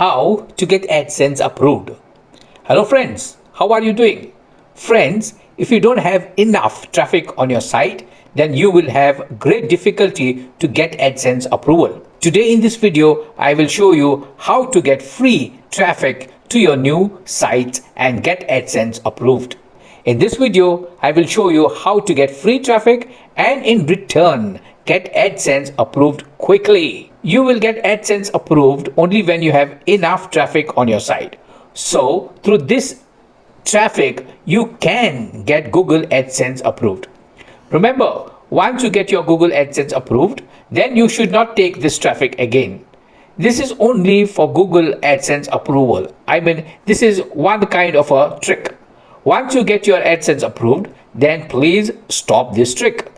How to get AdSense approved. Hello friends, how are you doing? Friends, if you don't have enough traffic on your site, then you will have great difficulty to get AdSense approval. Today in this video, I will show you how to get free traffic to your new site and get AdSense approved. In this video, I will show you how to get free traffic and in return, get AdSense approved quickly. You will get AdSense approved only when you have enough traffic on your site. So, through this traffic, you can get Google AdSense approved. Remember, once you get your Google AdSense approved, then you should not take this traffic again. This is only for Google AdSense approval. This is one kind of a trick. Once you get your AdSense approved, then please stop this trick.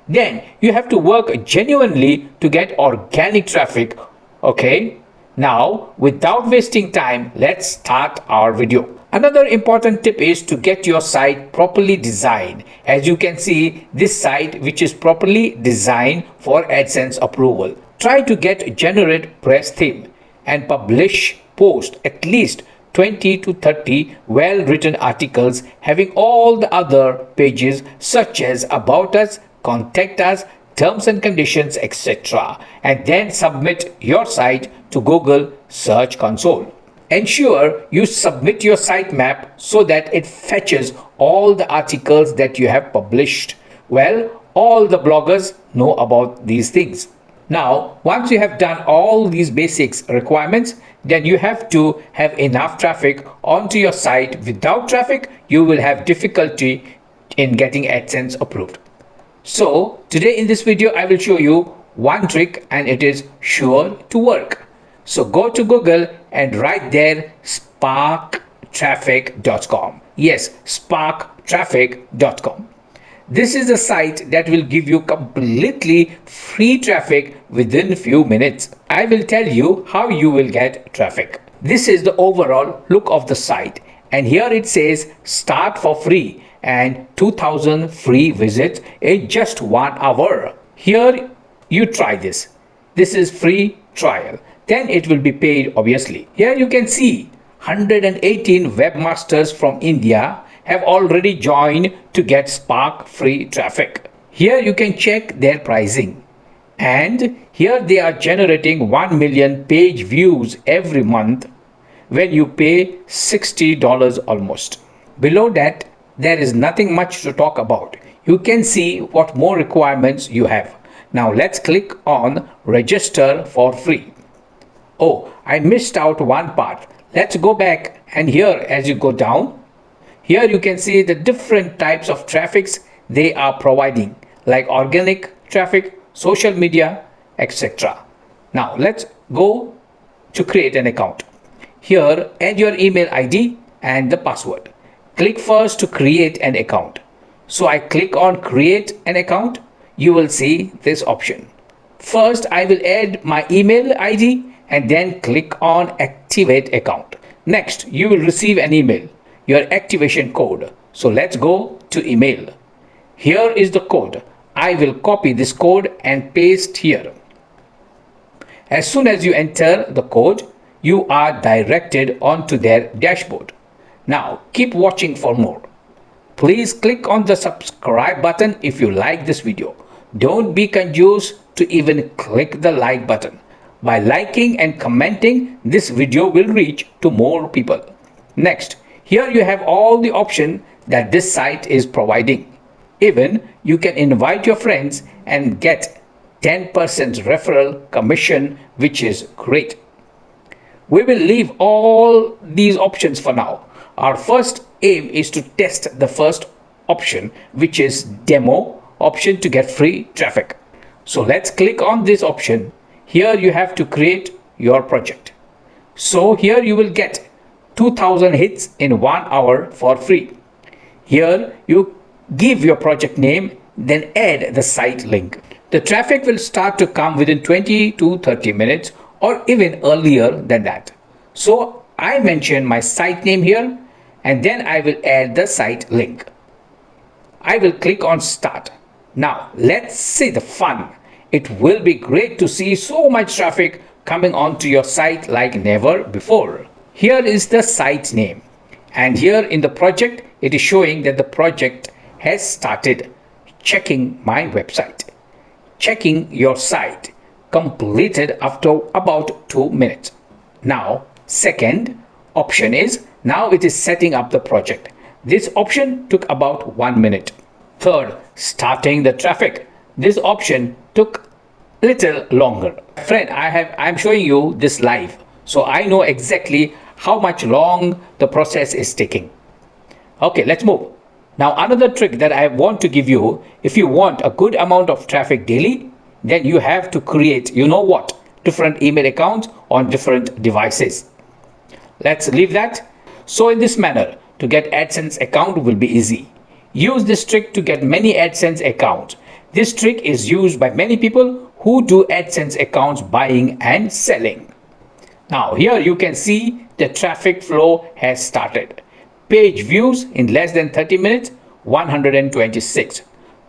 Then you have to work genuinely to get organic traffic. Okay? Now, without wasting time, let's start our video. Another important tip is to get your site properly designed. As you can see, this site which is properly designed for AdSense approval. Try to get generate press theme and publish post at least 20 to 30 well-written articles having all the other pages such as about us, contact us, terms and conditions, etc. and then submit your site to Google Search Console. Ensure you submit your sitemap so that it fetches all the articles that you have published. Well, all the bloggers know about these things. Now, once you have done all these basics requirements, then you have to have enough traffic onto your site. Without traffic, you will have difficulty in getting AdSense approved. So, today in this video, I will show you one trick and it is sure to work. So, go to Google and write there sparktraffic.com. Yes, sparktraffic.com. This is a site that will give you completely free traffic within few minutes. I will tell you how you will get traffic. This is the overall look of the site. And here it says start for free and 2000 free visits in just 1 hour. Here you try this. This is free trial. Then it will be paid obviously. Here you can see 118 webmasters from India have already joined to get Spark free traffic. Here you can check their pricing. And here they are generating 1 million page views every month when you pay $60 almost. Below that, there is nothing much to talk about. You can see what more requirements you have. Now let's click on register for free. Oh, I missed out one part. Let's go back and here as you go down, here you can see the different types of traffics they are providing like organic traffic, social media, etc. Now let's go to create an account. Here add your email ID and the password. Click first to create an account. So I click on create an account. You will see this option. First I will add my email ID and then click on activate account. Next you will receive an email, your activation code. So let's go to email. Here is the code. I will copy this code and paste here. As soon as you enter the code, you are directed onto their dashboard. Now keep watching for more. Please click on the subscribe button if you like this video. Don't be confused to even click the like button. By liking and commenting, this video will reach to more people. Next, here you have all the options that this site is providing. Even you can invite your friends and get 10% referral commission, which is great. We will leave all these options for now. Our first aim is to test the first option, which is demo option to get free traffic. So let's click on this option. Here you have to create your project. So here you will get 2000 hits in 1 hour for free. Here you give your project name, then add the site link. The traffic will start to come within 20 to 30 minutes or even earlier than that. So I mention my site name here and then I will add the site link. I will click on start. Now let's see the fun. It will be great to see so much traffic coming onto your site like never before. Here is the site name, and here in the project it is showing that the project has started. Checking my website. Checking your site completed after about 2 minutes. Now, second option is now it is setting up the project. This option took about 1 minute. Third, starting the traffic. This option took little longer. Friend, I'm showing you this live, so I know exactly how much long the process is taking. Okay, let's move. Now another trick that I want to give you, if you want a good amount of traffic daily, then you have to create, you know what, different email accounts on different devices. Let's leave that. So in this manner, to get AdSense account will be easy. Use this trick to get many AdSense accounts. This trick is used by many people who do AdSense accounts buying and selling. Now here you can see the traffic flow has started. Page views in less than 30 minutes, 126.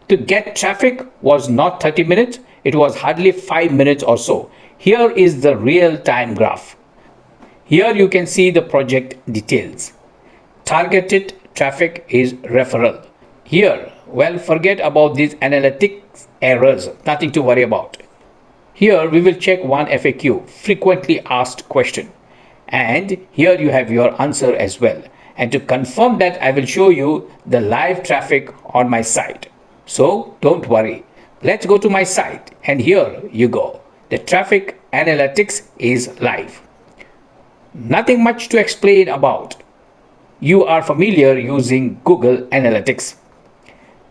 To get traffic was not 30 minutes, it was hardly 5 minutes or so. Here is the real-time graph. Here you can see the project details. Targeted traffic is referral. Here, well, forget about these analytics errors, nothing to worry about. Here we will check one FAQ, frequently asked question. And here you have your answer as well. And to confirm that, I will show you the live traffic on my site. So don't worry. Let's go to my site, and here you go. The traffic analytics is live. Nothing much to explain about. You are familiar using Google Analytics.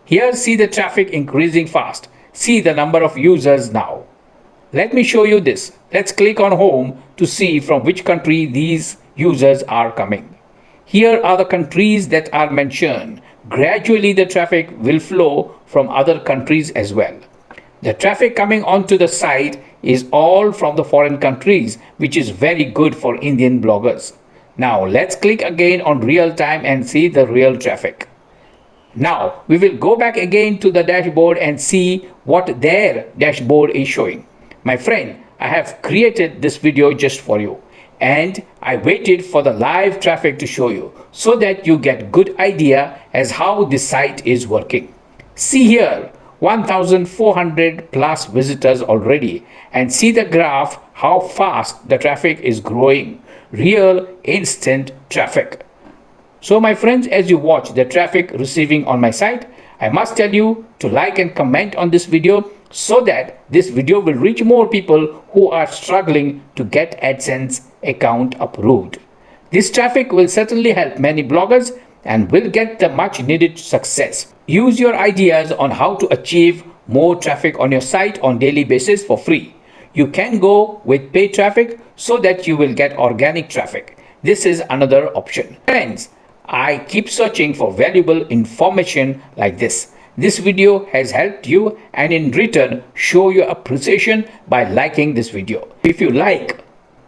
Here see the traffic increasing fast. See the number of users now. Let me show you this. Let's click on home to see from which country these users are coming. Here are the countries that are mentioned. Gradually the traffic will flow from other countries as well. The traffic coming onto the site is all from the foreign countries, which is very good for Indian bloggers. Now let's click again on real time and see the real traffic. Now we will go back again to the dashboard and see what their dashboard is showing. My friend, I have created this video just for you, and I waited for the live traffic to show you so that you get good idea as how the site is working. See here, 1400 plus visitors already, and see the graph how fast the traffic is growing. Real instant traffic. So my friends, as you watch the traffic receiving on my site, I must tell you to like and comment on this video so that this video will reach more people who are struggling to get AdSense account approved. This traffic will certainly help many bloggers and will get the much needed success. Use your ideas on how to achieve more traffic on your site on daily basis for free. You can go with paid traffic so that you will get organic traffic. This is another option. Friends, I keep searching for valuable information like this. This video has helped you, and in return show your appreciation by liking this video. If you like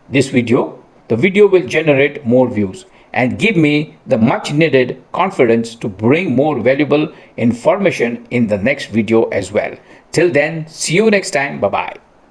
this video, the video will generate more views and give me the much needed confidence to bring more valuable information in the next video as well. Till then, see you next time. Bye bye.